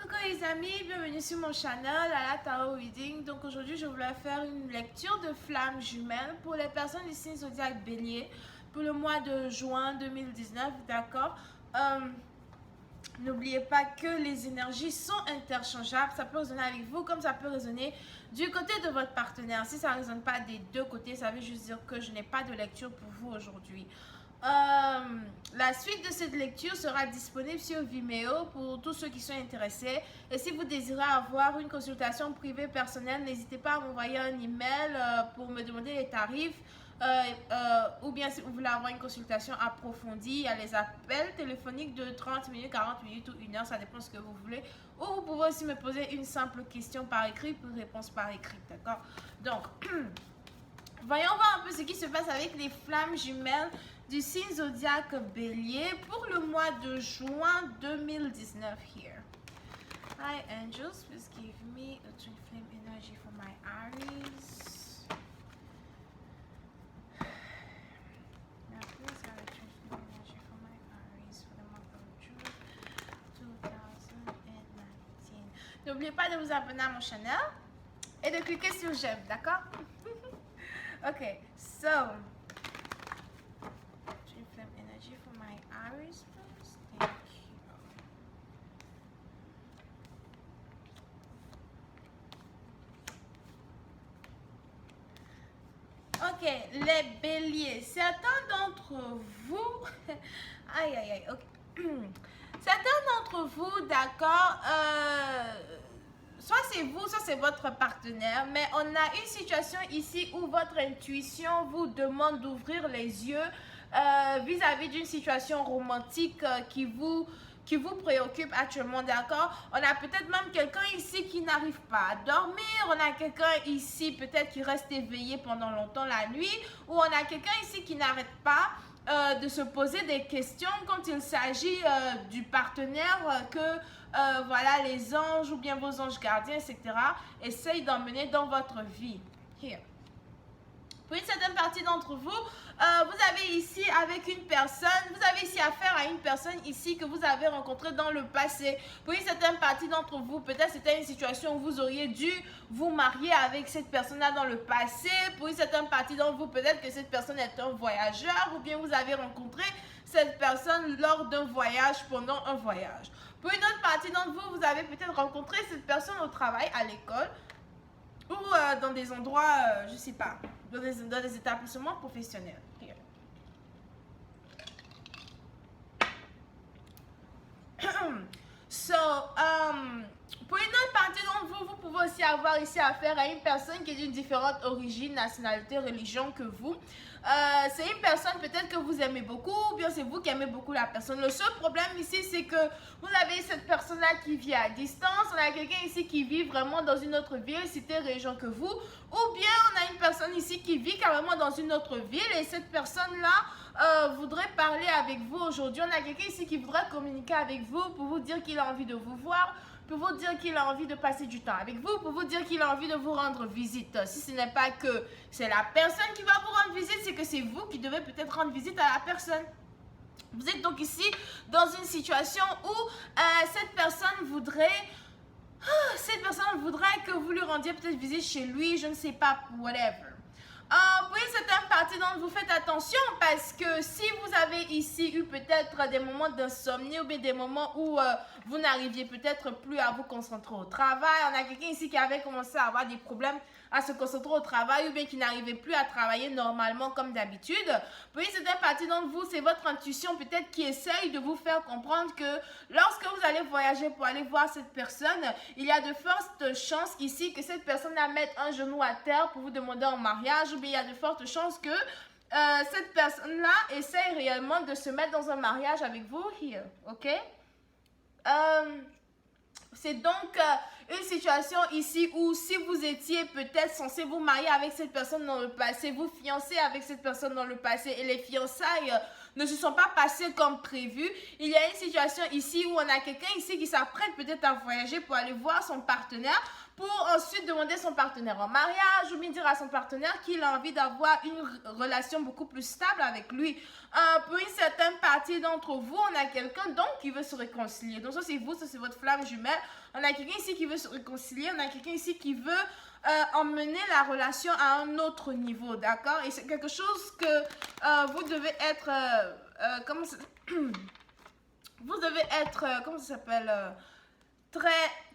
Coucou les amis, bienvenue sur mon channel à la Tarot Reading. Donc aujourd'hui je voulais faire une lecture de flammes jumelles pour les personnes du signe zodiaque Bélier pour le mois de juin 2019, d'accord. N'oubliez pas que les énergies sont interchangeables, ça peut résonner avec vous comme ça peut résonner du côté de votre partenaire. Si ça ne résonne pas des deux côtés, ça veut juste dire que je n'ai pas de lecture pour vous aujourd'hui. La suite de cette lecture sera disponible sur Vimeo pour tous ceux qui sont intéressés. Et si vous désirez avoir une consultation privée personnelle, n'hésitez pas à m'envoyer un email pour me demander les tarifs. Ou bien si vous voulez avoir une consultation approfondie, il y a les appels téléphoniques de 30 minutes, 40 minutes ou 1 heure, ça dépend de ce que vous voulez. Ou vous pouvez aussi me poser une simple question par écrit pour une réponse par écrit, d'accord? Donc, voyons voir un peu ce qui se passe avec les flammes jumelles du signe zodiaque Bélier pour le mois de juin 2019 here. Hi angels, please give me a twin flame energy for my Aries. Now please have a twin flame energy for my Aries for the month of June 2019. N'oubliez pas de vous abonner à mon channel et de cliquer sur j'aime, d'accord? Okay, so twin flame energy for my Aries, please. Thank you. Ok, les béliers. Certains d'entre vous... aïe, aïe, aïe. Ok. Certains d'entre vous, d'accord, soit c'est vous, soit c'est votre partenaire, mais on a une situation ici où votre intuition vous demande d'ouvrir les yeux vis-à-vis d'une situation romantique qui vous préoccupe actuellement, d'accord? On a peut-être même quelqu'un ici qui n'arrive pas à dormir, on a quelqu'un ici peut-être qui reste éveillé pendant longtemps la nuit, ou on a quelqu'un ici qui n'arrête pas de se poser des questions quand il s'agit du partenaire que voilà, les anges ou bien vos anges gardiens, etc. essayent d'emmener dans votre vie. Here. Pour une certaine partie d'entre vous, vous avez ici avec une personne, vous avez ici affaire à une personne ici que vous avez rencontrée dans le passé. Pour une certaine partie d'entre vous, peut-être c'était une situation où vous auriez dû vous marier avec cette personne-là dans le passé. Pour une certaine partie d'entre vous, peut-être que cette personne est un voyageur ou bien vous avez rencontré cette personne lors d'un voyage, pendant un voyage. Pour une autre partie d'entre vous, vous avez peut-être rencontré cette personne au travail, à l'école, ou dans des endroits, je sais pas, dans des établissements professionnels. Here. So, pour une autre partie d'entre vous, vous pouvez aussi avoir ici affaire à une personne qui est d'une différente origine, nationalité, religion que vous. C'est une personne peut-être que vous aimez beaucoup, ou bien c'est vous qui aimez beaucoup la personne. Le seul problème ici, c'est que vous avez cette personne-là qui vit à distance, on a quelqu'un ici qui vit vraiment dans une autre ville, cité, région que vous, ou bien on a une personne ici qui vit carrément dans une autre ville et cette personne-là voudrait parler avec vous aujourd'hui. On a quelqu'un ici qui voudrait communiquer avec vous pour vous dire qu'il a envie de vous voir, pour vous dire qu'il a envie de passer du temps avec vous, pour vous dire qu'il a envie de vous rendre visite. Si ce n'est pas que c'est la personne qui va vous rendre visite, c'est que c'est vous qui devez peut-être rendre visite à la personne. Vous êtes donc ici dans une situation où cette personne voudrait que vous lui rendiez peut-être visite chez lui, je ne sais pas, whatever. Pour une certaine partie d'entre vous, faites attention parce que si vous avez ici eu peut-être des moments d'insomnie ou bien des moments où vous n'arriviez peut-être plus à vous concentrer au travail, on a quelqu'un ici qui avait commencé à avoir des problèmes à se concentrer au travail ou bien qui n'arrivait plus à travailler normalement comme d'habitude. Pour une certaine partie d'entre vous, c'est votre intuition peut-être qui essaye de vous faire comprendre que lorsque vous allez voyager pour aller voir cette personne, il y a de fortes chances ici que cette personne-là mette un genou à terre pour vous demander en mariage, ou bien il y a de fortes chances que cette personne-là essaye réellement de se mettre dans un mariage avec vous, here, ok? C'est donc une situation ici où si vous étiez peut-être censé vous marier avec cette personne dans le passé, vous fiancer avec cette personne dans le passé et les fiançailles ne se sont pas passées comme prévu. Il y a une situation ici où on a quelqu'un ici qui s'apprête peut-être à voyager pour aller voir son partenaire, pour ensuite demander son partenaire en mariage ou bien dire à son partenaire qu'il a envie d'avoir une relation beaucoup plus stable avec lui. Pour une certaine partie d'entre vous, on a quelqu'un donc qui veut se réconcilier. Donc ça c'est vous, ça c'est votre flamme jumelle. On a quelqu'un ici qui veut se réconcilier, on a quelqu'un ici qui veut emmener la relation à un autre niveau, d'accord? Et c'est quelque chose que vous devez être, vous devez être, comment ça s'appelle,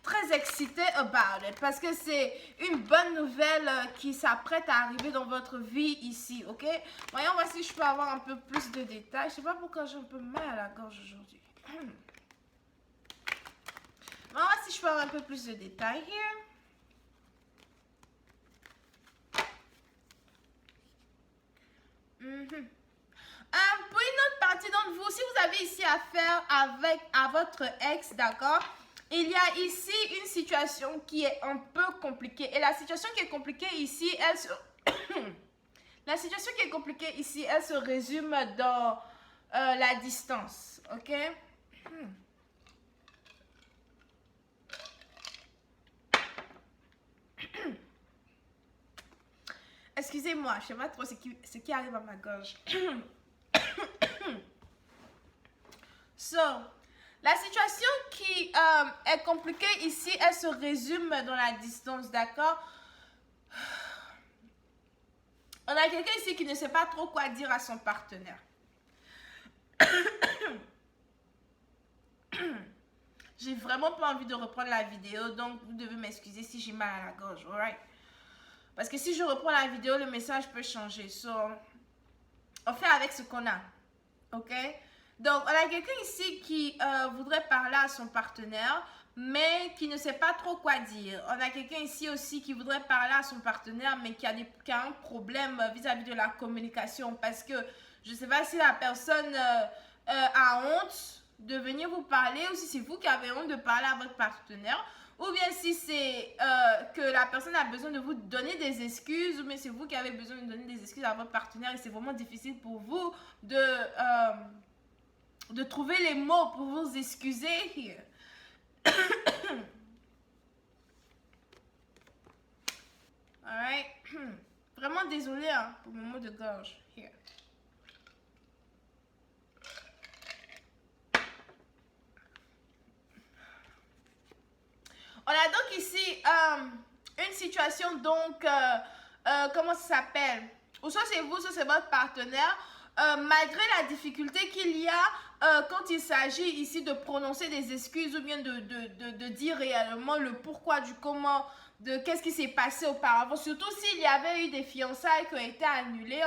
très excité about it, parce que c'est une bonne nouvelle qui s'apprête à arriver dans votre vie ici, ok? Voyons, voir si je peux avoir un peu plus de détails. Je sais pas pourquoi j'ai un peu mal à la gorge aujourd'hui. Voyons voir si je peux avoir un peu plus de détails here. Pour une autre partie d'entre vous, si vous avez ici affaire à votre ex, d'accord, il y a ici une situation qui est un peu compliquée. Et la situation qui est compliquée ici, la situation qui est compliquée ici, elle se résume dans la distance, ok? Excusez-moi, je ne sais pas trop ce qui arrive à ma gorge. So, la situation qui est compliquée ici, elle se résume dans la distance, d'accord? On a quelqu'un ici qui ne sait pas trop quoi dire à son partenaire. J'ai vraiment pas envie de reprendre la vidéo, donc vous devez m'excuser si j'ai mal à la gorge, alright? Parce que si je reprends la vidéo, le message peut changer. So, on fait avec ce qu'on a, ok? Donc, on a quelqu'un ici qui voudrait parler à son partenaire, mais qui ne sait pas trop quoi dire. On a quelqu'un ici aussi qui voudrait parler à son partenaire, mais qui a un problème vis-à-vis de la communication. Parce que je ne sais pas si la personne a honte de venir vous parler, ou si c'est vous qui avez honte de parler à votre partenaire, ou bien si c'est que la personne a besoin de vous donner des excuses, ou bien c'est vous qui avez besoin de donner des excuses à votre partenaire et c'est vraiment difficile pour vous de trouver les mots pour vous excuser. Alright. Vraiment désolée hein, pour mon mot de gorge. Here. On a donc ici une situation donc, comment ça s'appelle? Ou soit c'est vous, soit c'est votre partenaire. Malgré la difficulté qu'il y a quand il s'agit ici de prononcer des excuses ou bien de dire réellement le pourquoi du comment, de qu'est-ce qui s'est passé auparavant, surtout s'il y avait eu des fiançailles qui ont été annulées.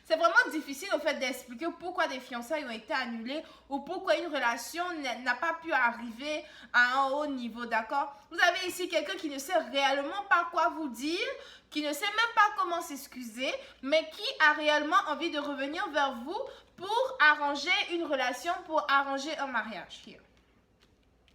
C'est vraiment difficile au fait d'expliquer pourquoi des fiançailles ont été annulées ou pourquoi une relation n'a pas pu arriver à un haut niveau, d'accord? Vous avez ici quelqu'un qui ne sait réellement pas quoi vous dire, qui ne sait même pas comment s'excuser, mais qui a réellement envie de revenir vers vous pour arranger une relation, pour arranger un mariage. Here.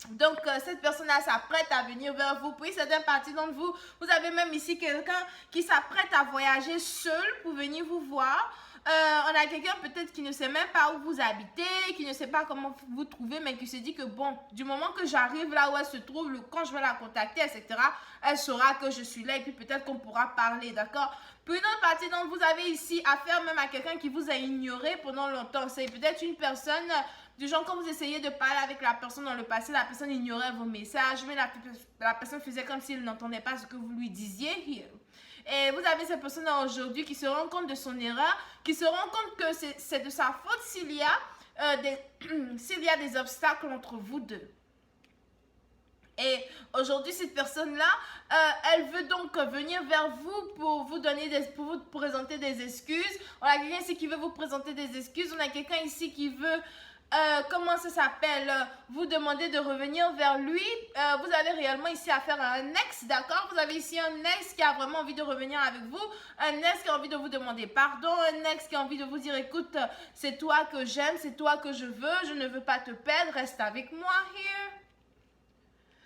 Donc, cette personne-là s'apprête à venir vers vous. Puis, certaines parties d'entre vous, vous avez même ici quelqu'un qui s'apprête à voyager seul pour venir vous voir. On a quelqu'un peut-être qui ne sait même pas où vous habitez, qui ne sait pas comment vous trouver, mais qui se dit que bon, du moment que j'arrive là où elle se trouve, quand je vais la contacter, etc., elle saura que je suis là et puis peut-être qu'on pourra parler, d'accord? Puis une autre partie dont vous avez ici affaire même à quelqu'un qui vous a ignoré pendant longtemps. C'est peut-être une personne du genre quand vous essayez de parler avec la personne dans le passé, la personne ignorait vos messages, mais la personne faisait comme s'il n'entendait pas ce que vous lui disiez. Et vous avez cette personne aujourd'hui qui se rend compte de son erreur, qui se rend compte que c'est de sa faute s'il y a des obstacles entre vous deux. Et aujourd'hui, cette personne-là, elle veut donc venir vers vous pour vous présenter des excuses. On a quelqu'un ici qui veut vous présenter des excuses. On a quelqu'un ici qui veut comment ça s'appelle, vous demandez de revenir vers lui. Vous avez réellement ici affaire à un ex, d'accord? Vous avez ici un ex qui a vraiment envie de revenir avec vous, un ex qui a envie de vous demander pardon, un ex qui a envie de vous dire écoute, c'est toi que j'aime, c'est toi que je ne veux pas te perdre, reste avec moi here.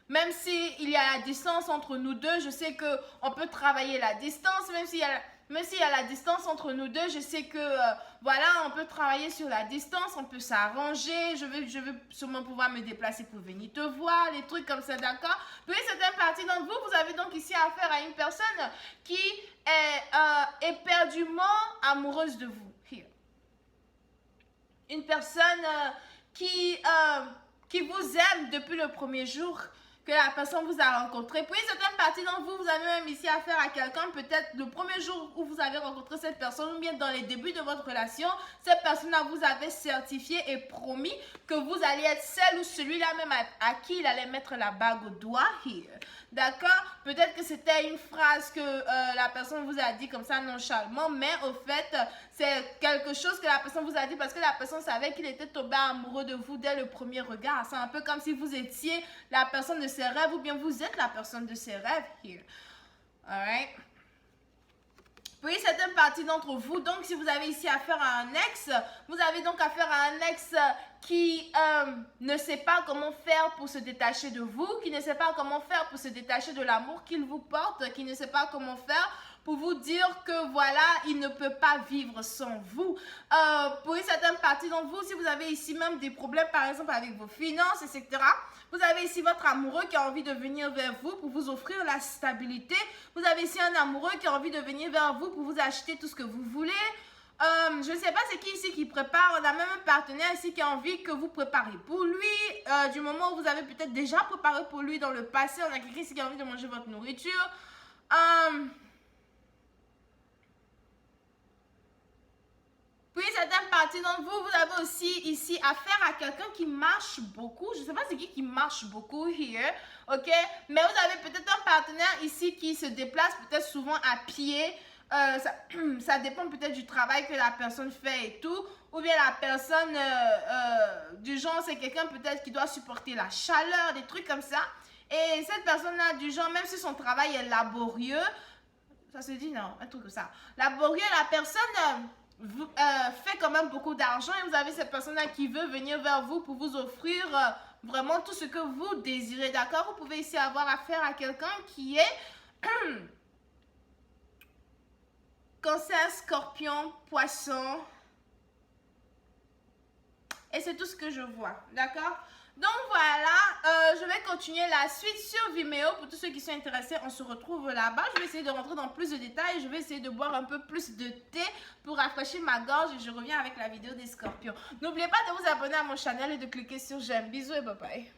Même s'il y a la distance entre nous deux, je sais qu'on peut travailler la distance, même s'il y a Même s'il y a la distance entre nous deux, je sais que, voilà, on peut travailler sur la distance, on peut s'arranger. Je veux sûrement pouvoir me déplacer pour venir te voir, les trucs comme ça, d'accord? Puis, certaines parties d'entre vous, vous avez donc ici affaire à une personne qui est éperdument amoureuse de vous. Here. Une personne qui vous aime depuis le premier jour que la personne vous a rencontré. Puis certaines parties d'entre vous, vous avez même ici affaire à quelqu'un, peut-être le premier jour où vous avez rencontré cette personne, ou bien dans les débuts de votre relation, cette personne-là vous avait certifié et promis que vous alliez être celle ou celui-là même à qui il allait mettre la bague au doigt. D'accord? Peut-être que c'était une phrase que la personne vous a dit comme ça nonchalamment, mais au fait, c'est quelque chose que la personne vous a dit parce que la personne savait qu'il était tombé amoureux de vous dès le premier regard. C'est un peu comme si vous étiez la personne de ses rêves ou bien vous êtes la personne de ses rêves. Here. Alright? Puis certaines parties d'entre vous, donc si vous avez ici affaire à un ex, vous avez donc affaire à un ex qui ne sait pas comment faire pour se détacher de vous, qui ne sait pas comment faire pour se détacher de l'amour qu'il vous porte, qui ne sait pas comment faire pour vous dire que voilà, il ne peut pas vivre sans vous. Pour certaines parties d'entre vous, si vous avez ici même des problèmes par exemple avec vos finances, etc., vous avez ici votre amoureux qui a envie de venir vers vous pour vous offrir la stabilité. Vous avez ici un amoureux qui a envie de venir vers vous pour vous acheter tout ce que vous voulez. Je ne sais pas c'est qui ici qui prépare. On a même un partenaire ici qui a envie que vous préparez pour lui. Du moment où vous avez peut-être déjà préparé pour lui dans le passé, on a quelqu'un ici qui a envie de manger votre nourriture. Puis certaines parties d'entre vous, vous avez aussi ici affaire à quelqu'un qui marche beaucoup. Je ne sais pas c'est qui marche beaucoup here, ok? Mais vous avez peut-être un partenaire ici qui se déplace peut-être souvent à pied. Ça dépend peut-être du travail que la personne fait et tout. Ou bien la personne du genre, c'est quelqu'un peut-être qui doit supporter la chaleur, des trucs comme ça. Et cette personne-là du genre, même si son travail est laborieux, ça se dit non, un truc comme ça. Laborieux, la personne... fait quand même beaucoup d'argent et vous avez cette personne-là qui veut venir vers vous pour vous offrir vraiment tout ce que vous désirez, d'accord? Vous pouvez ici avoir affaire à quelqu'un qui est Cancer, Scorpion, Poisson et c'est tout ce que je vois, d'accord? Donc voilà, je vais continuer la suite sur Vimeo. Pour tous ceux qui sont intéressés, on se retrouve là-bas. Je vais essayer de rentrer dans plus de détails. Je vais essayer de boire un peu plus de thé pour rafraîchir ma gorge. Et je reviens avec la vidéo des scorpions. N'oubliez pas de vous abonner à mon channel et de cliquer sur j'aime. Bisous et bye bye.